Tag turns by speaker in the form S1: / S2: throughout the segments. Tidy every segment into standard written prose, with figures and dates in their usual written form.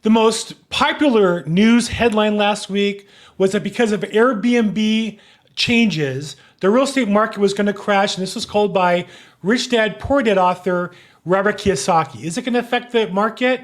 S1: The most popular news headline last week was that because of Airbnb changes, the real estate market was going to crash. And this was called by Rich Dad Poor Dad author Robert Kiyosaki. Is it going to affect the market?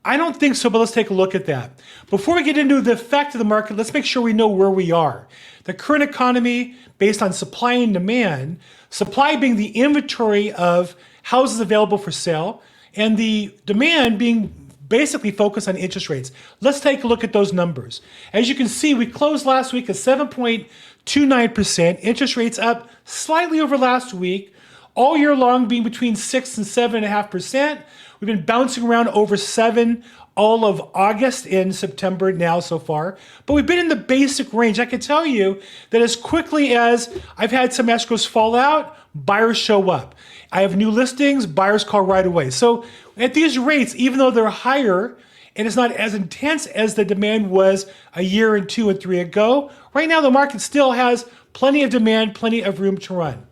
S1: I don't think so, but let's take a look at that. Before we get into the effect of the market, let's make sure we know where we are. The current economy, based on supply and demand, supply being the inventory of houses available for sale, and the demand being basically focused on interest rates. Let's take a look at those numbers. As you can see, we closed last week at 7.29%, interest rates up slightly over last week, all year long being between 6 and 7.5%. We've been bouncing around over 7 all of August and September now so far, but we've been in the basic range. I can tell you that as quickly as I've had some escrows fall out, buyers show up. I have new listings, buyers call right away. So at these rates, even though they're higher and it's not as intense as the demand was a year and 2 and 3 ago, right now the market still has plenty of demand, plenty of room to run.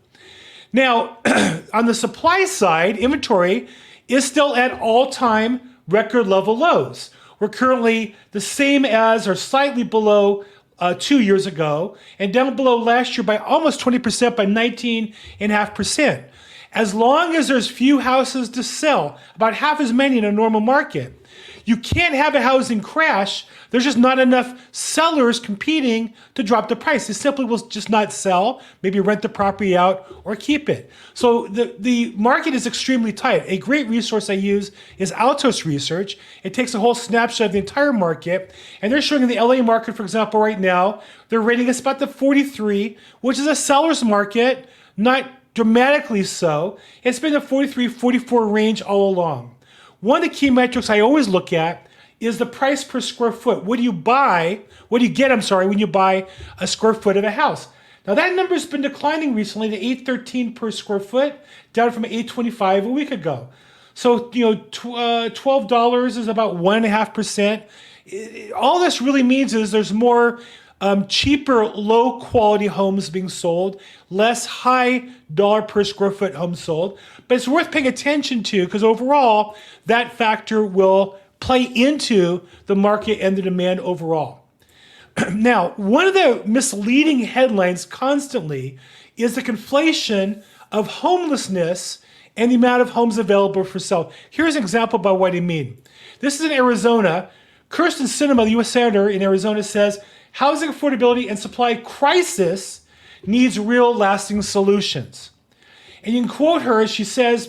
S1: Now, on the supply side, inventory is still at all-time record level lows. We're currently the same as or slightly below 2 years ago, and down below last year by almost 20%, by 19.5%. As long as there's few houses to sell, about half as many in a normal market, you can't have a housing crash. There's just not enough sellers competing to drop the price. They simply will just not sell, maybe rent the property out or keep it. So the market is extremely tight. A great resource I use is Altos Research. It takes a whole snapshot of the entire market, and they're showing in the LA market, for example, right now, they're rating us about the 43, which is a seller's market, not dramatically so. It's been the 43, 44 range all along. One of the key metrics I always look at is the price per square foot. What do you get, when you buy a square foot of a house? Now that number's been declining recently to $813 per square foot, down from $825 a week ago. So, $12 is about 1.5%. All this really means is there's more cheaper, low quality homes being sold, less high dollar per square foot homes sold. But it's worth paying attention to because overall, that factor will play into the market and the demand overall. Now, one of the misleading headlines constantly is the conflation of homelessness and the amount of homes available for sale. Here's an example about what I mean. This is in Arizona. Kirsten Sinema, the U.S. Senator in Arizona, says, housing affordability and supply crisis needs real lasting solutions. And you can quote her as she says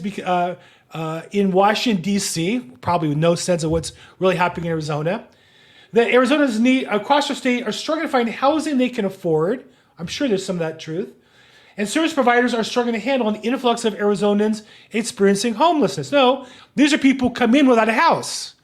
S1: in Washington, D.C., probably with no sense of what's really happening in Arizona, that Arizona's across the state are struggling to find housing they can afford. I'm sure there's some of that truth. And service providers are struggling to handle an influx of Arizonans experiencing homelessness. No, these are people who come in without a house.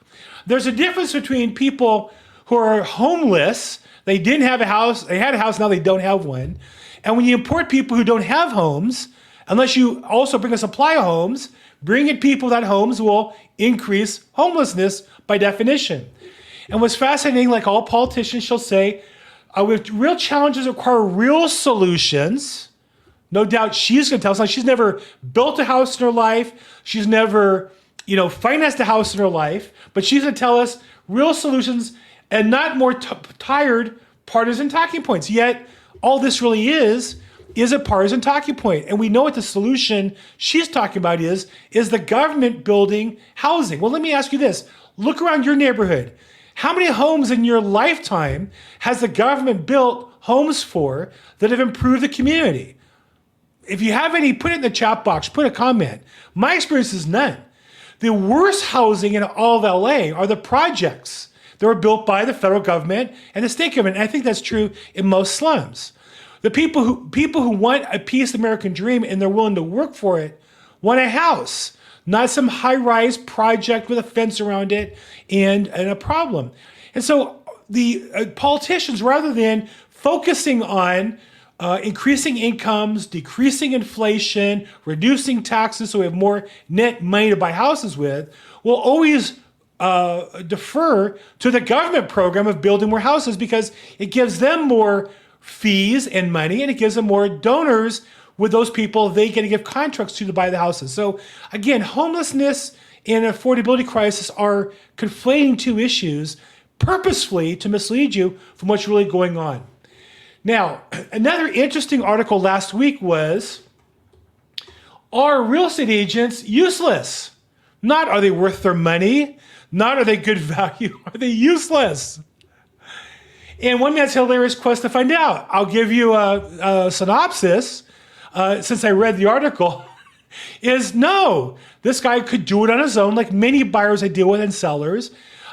S1: There's a difference between people who are homeless. They didn't have a house. They had a house. Now they don't have one. And when you import people who don't have homes, unless you also bring a supply of homes, bringing people without homes will increase homelessness by definition. And what's fascinating, like all politicians shall say, with real challenges require real solutions. No doubt she's going to tell us, like she's never built a house in her life. She's never, financed a house in her life. But she's going to tell us real solutions and not more tired partisan talking points. Yet all this really is a partisan talking point. And we know what the solution she's talking about is the government building housing. Well, let me ask you this. Look around your neighborhood. How many homes in your lifetime has the government built homes for that have improved the community? If you have any, put it in the chat box, put a comment. My experience is none. The worst housing in all of LA are the projects that were built by the federal government and the state government. And I think that's true in most slums. The people who want a piece of the American dream and they're willing to work for it want a house, not some high-rise project with a fence around it and a problem. And so the politicians, rather than focusing on increasing incomes, decreasing inflation, reducing taxes so we have more net money to buy houses with, will always defer to the government program of building more houses because it gives them more fees and money, and it gives them more donors with those people they get to give contracts to buy the houses. So again, homelessness and affordability crisis are conflating two issues purposefully to mislead you from what's really going on. Now, another interesting article last week was, are real estate agents useless? Not are they worth their money, not are they good value, are they useless? And one man's hilarious quest to find out. I'll give you a synopsis, since I read the article, is no, this guy could do it on his own, like many buyers I deal with and sellers.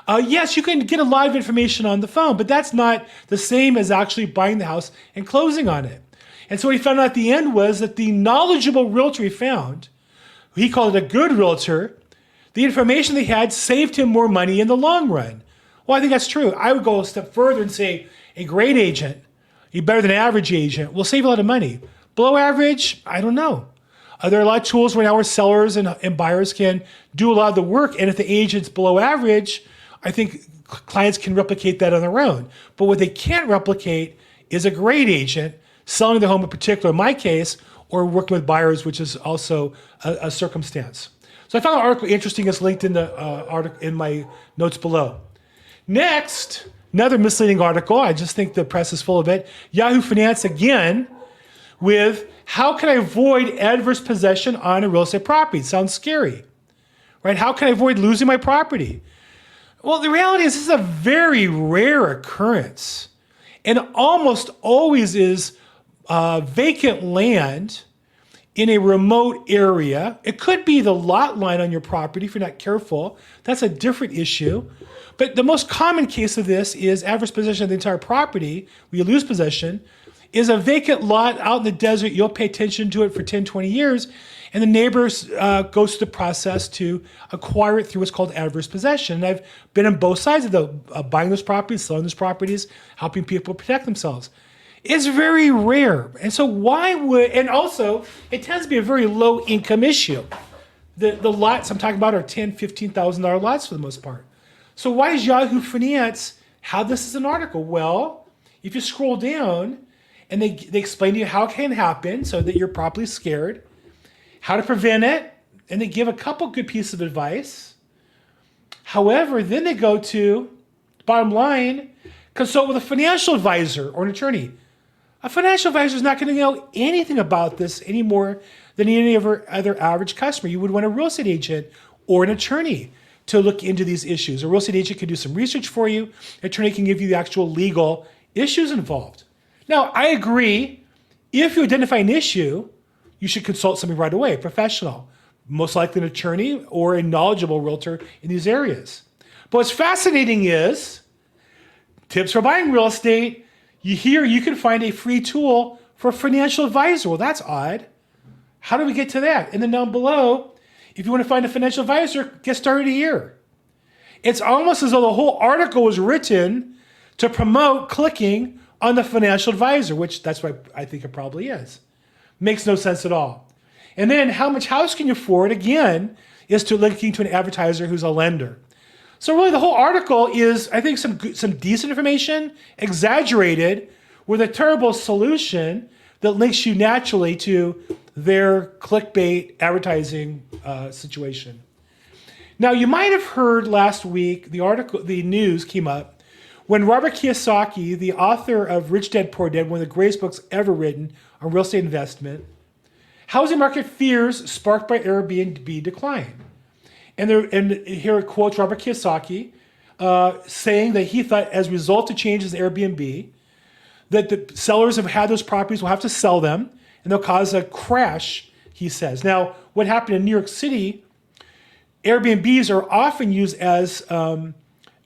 S1: Yes, you can get a lot of information on the phone, but that's not the same as actually buying the house and closing on it. And so what he found out at the end was that the knowledgeable realtor he found, he called it a good realtor, the information they had saved him more money in the long run. Well, I think that's true. I would go a step further and say a great agent, a better than average agent, will save a lot of money. Below average, I don't know. There are a lot of tools right now where sellers and buyers can do a lot of the work. And if the agent's below average, I think clients can replicate that on their own. But what they can't replicate is a great agent selling the home in particular, in my case, or working with buyers, which is also a circumstance. So I found the article interesting. It's linked in the article in my notes below. Next, another misleading article. I just think the press is full of it. Yahoo Finance again with how can I avoid adverse possession on a real estate property? Sounds scary, right? How can I avoid losing my property? Well, the reality is this is a very rare occurrence, and almost always is vacant land in a remote area. It could be the lot line on your property if you're not careful. That's a different issue. But the most common case of this is adverse possession of the entire property, where you lose possession, is a vacant lot out in the desert. You'll pay attention to it for 10, 20 years, and the neighbors goes through the process to acquire it through what's called adverse possession. And I've been on both sides of the buying those properties, selling those properties, helping people protect themselves. It's very rare. And so and also it tends to be a very low income issue. The lots I'm talking about are $10,000, $15,000 lots for the most part. So why does Yahoo Finance have this as an article? Well, if you scroll down and they explain to you how it can happen so that you're properly scared, how to prevent it, and they give a couple good pieces of advice. However, then they go to, bottom line, consult with a financial advisor or an attorney. A financial advisor is not going to know anything about this any more than any other average customer. You would want a real estate agent or an attorney to look into these issues. A real estate agent can do some research for you. An attorney can give you the actual legal issues involved. Now, I agree, if you identify an issue, you should consult somebody right away, a professional, most likely an attorney or a knowledgeable realtor in these areas. But what's fascinating is, tips for buying real estate, you can find a free tool for a financial advisor. Well, that's odd. How do we get to that? And then down below, if you want to find a financial advisor, get started here. It's almost as though the whole article was written to promote clicking on the financial advisor, which that's what I think it probably is. Makes no sense at all. And then how much house can you afford, again, is to linking to an advertiser who's a lender. So really the whole article is, I think, some decent information, exaggerated, with a terrible solution that links you naturally to their clickbait advertising situation. Now, you might have heard last week, the news came up when Robert Kiyosaki, the author of Rich Dad Poor Dad, one of the greatest books ever written on real estate investment, housing market fears sparked by Airbnb decline. And here it quotes Robert Kiyosaki saying that he thought as a result of changes in Airbnb, that the sellers have had those properties will have to sell them and they'll cause a crash, he says. Now, what happened in New York City, Airbnbs are often used as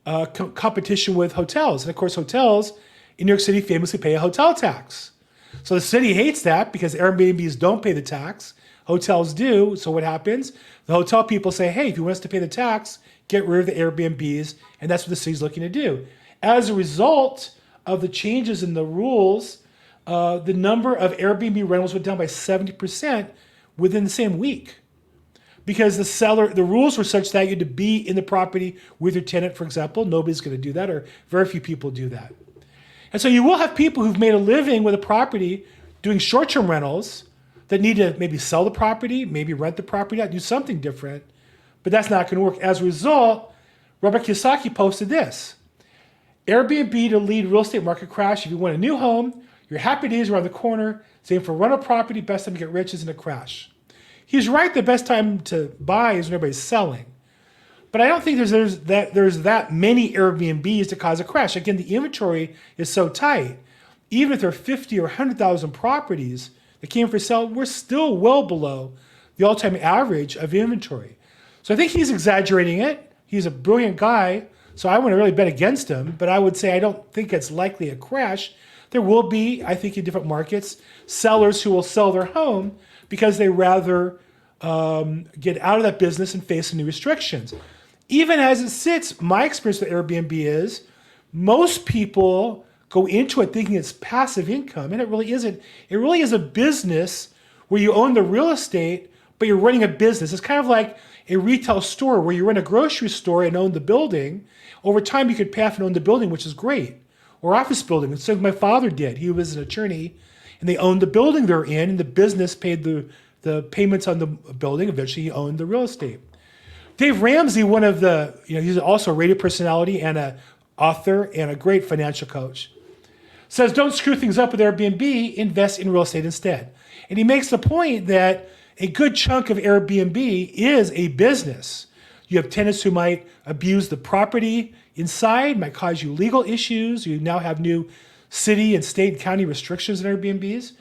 S1: competition with hotels. And of course, hotels in New York City famously pay a hotel tax. So the city hates that because Airbnbs don't pay the tax. Hotels do. So what happens? The hotel people say, hey, if you want us to pay the tax, get rid of the Airbnbs. And that's what the city's looking to do. As a result of the changes in the rules, the number of Airbnb rentals went down by 70% within the same week. Because the rules were such that you had to be in the property with your tenant, for example. Nobody's going to do that, or very few people do that. And so you will have people who've made a living with a property doing short-term rentals that need to maybe sell the property, maybe rent the property out, do something different. but that's not going to work. As a result, Robert Kiyosaki posted this: Airbnb to lead real estate market crash. If you want a new home, your happy days are around the corner. Same for rental property. Best time to get rich is in a crash. He's right. The best time to buy is when everybody's selling. But I don't think there's that many Airbnbs to cause a crash. Again, the inventory is so tight. Even if there are 50 or 100,000 properties that came for sale, we're still well below the all-time average of inventory. So I think he's exaggerating it. He's a brilliant guy, so I wouldn't really bet against him. But I would say I don't think it's likely a crash. There will be, I think, in different markets, sellers who will sell their home because they rather get out of that business and face some new restrictions. Even as it sits, my experience with Airbnb is most people go into it thinking it's passive income, and it really isn't. It really is a business where you own the real estate, but you're running a business. It's kind of like a retail store where you run a grocery store and own the building. Over time, you could pay off and own the building, which is great. Or office building. It's like my father did. He was an attorney, and they owned the building they're in, and the business paid the payments on the building. Eventually, he owned the real estate. Dave Ramsey, one of the, he's also a radio personality and an author and a great financial coach, says don't screw things up with Airbnb, invest in real estate instead. And he makes the point that a good chunk of Airbnb is a business. You have tenants who might abuse the property inside, might cause you legal issues. You now have new city and state and county restrictions on Airbnbs.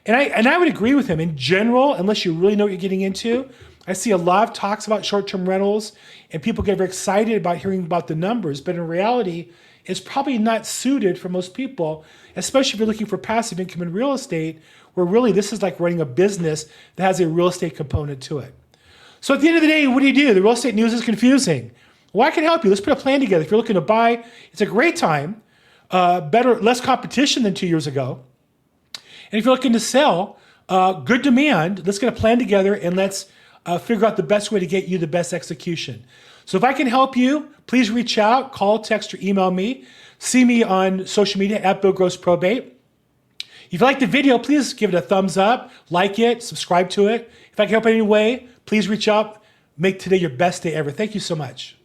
S1: And I would agree with him. In general, unless you really know what you're getting into, I see a lot of talks about short-term rentals, and people get very excited about hearing about the numbers. But in reality, it's probably not suited for most people, especially if you're looking for passive income in real estate, where really this is like running a business that has a real estate component to it. So at the end of the day, what do? The real estate news is confusing. Well, I can help you. Let's put a plan together. If you're looking to buy, it's a great time. Less competition than 2 years ago. And if you're looking to sell, good demand. Let's get a plan together and let's figure out the best way to get you the best execution. So if I can help you, please reach out, call, text, or email me. See me on social media at LAProbate. If you like the video, please give it a thumbs up, like it, subscribe to it. If I can help in any way, please reach out. Make today your best day ever. Thank you so much.